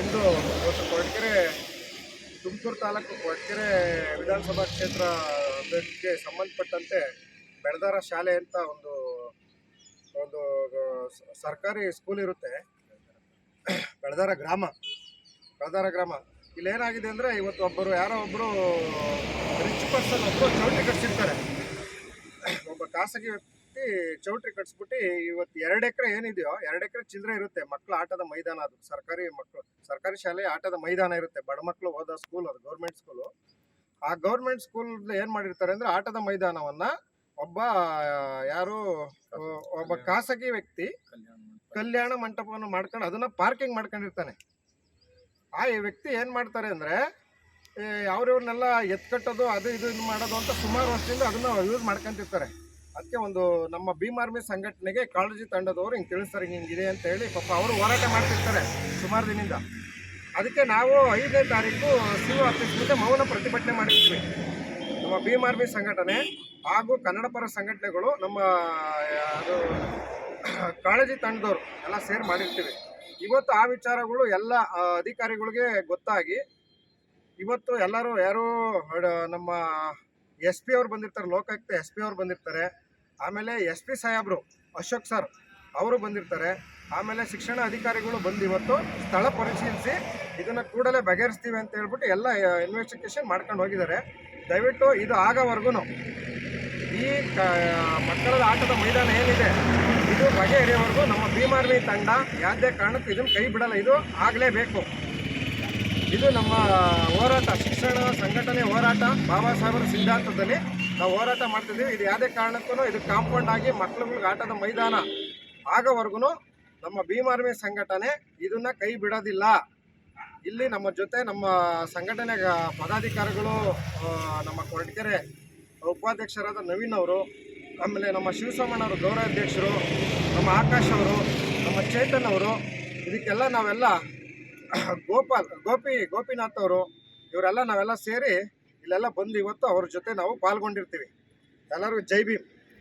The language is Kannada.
ಇಂದು ಇವತ್ತು ಕೊರಟಗೆರೆ ತುಮಕೂರು ತಾಲೂಕು ಕೊರಟಗೆರೆ ವಿಧಾನಸಭಾ ಕ್ಷೇತ್ರಕ್ಕೆ ಸಂಬಂಧಪಟ್ಟಂತೆ ಬೆಳದಾರ ಶಾಲೆ ಅಂತ ಒಂದು ಒಂದು ಸರ್ಕಾರಿ ಸ್ಕೂಲ್ ಇರುತ್ತೆ. ಬೆಳದಾರ ಗ್ರಾಮ ಇಲ್ಲೇನಾಗಿದೆ ಅಂದರೆ ಇವತ್ತು ಯಾರೋ ಒಬ್ಬರು ರಿಚ್ ಪರ್ಸನ್ ಒಬ್ಬರು ಚೌಟ್ರಿ ಕಟ್ಸಿರ್ತಾರೆ. ಒಬ್ಬ ಖಾಸಗಿ ವ್ಯಕ್ತಿ ಚೌಟ್ರಿ ಕಟ್ಸ್ಬಿಟ್ಟು ಇವತ್ತು 2 ಎಕರೆ ಏನಿದೆಯೋ 2 ಎಕರೆ ಚಿಲ್ಲರೆ ಇರುತ್ತೆ. ಮಕ್ಕಳ ಆಟದ ಮೈದಾನ, ಅದು ಸರ್ಕಾರಿ ಶಾಲೆ ಆಟದ ಮೈದಾನ ಇರುತ್ತೆ. ಬಡ ಮಕ್ಕಳು ಓದೋ ಸ್ಕೂಲ್, ಅದು ಗೌರ್ಮೆಂಟ್ ಸ್ಕೂಲು. ಆ ಗೌರ್ಮೆಂಟ್ ಸ್ಕೂಲ್ ಏನು ಮಾಡಿರ್ತಾರೆ ಅಂದರೆ ಆಟದ ಮೈದಾನವನ್ನು ಒಬ್ಬ ಖಾಸಗಿ ವ್ಯಕ್ತಿ ಕಲ್ಯಾಣ ಮಂಟಪವನ್ನು ಮಾಡ್ಕೊಂಡು ಅದನ್ನು ಪಾರ್ಕಿಂಗ್ ಮಾಡ್ಕೊಂಡಿರ್ತಾನೆ. ಆ ವ್ಯಕ್ತಿ ಏನು ಮಾಡ್ತಾರೆ ಅಂದರೆ ಅವ್ರವ್ರನ್ನೆಲ್ಲ ಎತ್ಕಟ್ಟೋದು ಅದು ಇದು ಮಾಡೋದು ಅಂತ ಸುಮಾರು ವರ್ಷದಿಂದ ಅದನ್ನು ಯೂಸ್ ಮಾಡ್ಕೊಂತಿರ್ತಾರೆ. ಅದಕ್ಕೆ ಒಂದು ನಮ್ಮ ಭೀಮ್ ಆರ್ಮಿ ಸಂಘಟನೆಗೆ ಕಾಳಜಿ ತಂಡದವರು ಹಿಂಗೆ ತಿಳಿಸ್ತಾರೆ, ಹಿಂಗಿದೆ ಅಂತ ಹೇಳಿ ಪಾಪ ಅವರು ಹೋರಾಟ ಮಾಡ್ತಿರ್ತಾರೆ ಸುಮಾರು ದಿನದಿಂದ. ಅದಕ್ಕೆ ನಾವು 5ನೇ ತಾರೀಕು ಸಿ.ಒ ಆಫೀಸ್ ಮುಂದೆ ಮೌನ ಪ್ರತಿಭಟನೆ ಮಾಡಿರ್ತೀವಿ. ನಮ್ಮ ಭೀಮ್ ಆರ್ಮಿ ಸಂಘಟನೆ ಹಾಗೂ ಕನ್ನಡ ಪರ ಸಂಘಟನೆಗಳು ನಮ್ಮ ಅದು ಕಾಳಜಿ ತಂಡದವರು ಎಲ್ಲ ಸೇರಿ ಮಾಡಿರ್ತೀವಿ. ಇವತ್ತು ಆ ವಿಚಾರಗಳು ಎಲ್ಲ ಅಧಿಕಾರಿಗಳಿಗೆ ಗೊತ್ತಾಗಿ ಇವತ್ತು ಎಲ್ಲರೂ ಯಾರು ನಮ್ಮ ಎಸ್ ಪಿ ಅವ್ರು ಬಂದಿರ್ತಾರೆ, ಲೋಕಾಯುಕ್ತ ಎಸ್ ಪಿ ಅವ್ರು ಬಂದಿರ್ತಾರೆ, ಆಮೇಲೆ ಎಸ್ ಪಿ ಸಾಹೇಬರು ಅಶೋಕ್ ಸರ್ ಅವರು ಬಂದಿರ್ತಾರೆ, ಆಮೇಲೆ ಶಿಕ್ಷಣ ಅಧಿಕಾರಿಗಳು ಬಂದು ಇವತ್ತು ಸ್ಥಳ ಪರಿಶೀಲಿಸಿ ಇದನ್ನು ಕೂಡಲೇ ಬಗೆಹರಿಸ್ತೀವಿ ಅಂತ ಹೇಳ್ಬಿಟ್ಟು ಎಲ್ಲ ಇನ್ವೆಸ್ಟಿಗೇಷನ್ ಮಾಡ್ಕೊಂಡು ಹೋಗಿದ್ದಾರೆ. ದಯವಿಟ್ಟು ಇದು ಆಗೋವರೆಗೂ ಈ ಮಕ್ಕಳ ಆಟದ ಮೈದಾನ ಏನಿದೆ ಇದು ಬಗೆಹರಿಯೋವರೆಗೂ ನಮ್ಮ ಭೀಮ್ ಆರ್ಮಿ ತಂಡ ಯಾವುದೇ ಕಾರಣಕ್ಕೂ ಇದನ್ನು ಕೈ ಬಿಡಲ್ಲ. ಇದು ಆಗಲೇಬೇಕು. ಇದು ನಮ್ಮ ಹೋರಾಟ, ಶಿಕ್ಷಣ ಸಂಘಟನೆ ಹೋರಾಟ, ಬಾಬಾ ಸಾಹೇಬರ ಸಿದ್ಧಾಂತದಲ್ಲಿ ನಾವು ಹೋರಾಟ ಮಾಡ್ತಿದ್ದೀವಿ. ಇದು ಯಾವುದೇ ಕಾರಣಕ್ಕೂ ಇದು ಕಾಂಪೌಂಡ್ ಆಗಿ ಮಕ್ಕಳುಗಳಿಗೆ ಆಟದ ಮೈದಾನ ಆಗೋವರೆಗೂ ನಮ್ಮ ಭೀಮ್ ಆರ್ಮಿ ಸಂಘಟನೆ ಇದನ್ನು ಕೈ ಬಿಡೋದಿಲ್ಲ. ಇಲ್ಲಿ ನಮ್ಮ ಜೊತೆ ನಮ್ಮ ಸಂಘಟನೆ ಪದಾಧಿಕಾರಿಗಳು, ನಮ್ಮ ಕೊರಟಗೆರೆ ಉಪಾಧ್ಯಕ್ಷರಾದ ನವೀನ್ ಅವರು, ಆಮೇಲೆ ನಮ್ಮ ಶಿವಸೋಮಣ್ಣವರು ಗೌರವಾಧ್ಯಕ್ಷರು, ನಮ್ಮ ಆಕಾಶ್ ಅವರು, ನಮ್ಮ ಚೇತನ್ ಅವರು, ಇದಕ್ಕೆಲ್ಲ ನಾವೆಲ್ಲ ಗೋಪಿನಾಥ್ ಅವರು, ಇವರೆಲ್ಲ ನಾವೆಲ್ಲ ಸೇರಿ ಇಲ್ಲೆಲ್ಲ ಬಂದು ಇವತ್ತು ಅವ್ರ ಜೊತೆ ನಾವು ಪಾಲ್ಗೊಂಡಿರ್ತೀವಿ. ಎಲ್ಲರಿಗೂ ಜೈ ಭೀಮ್.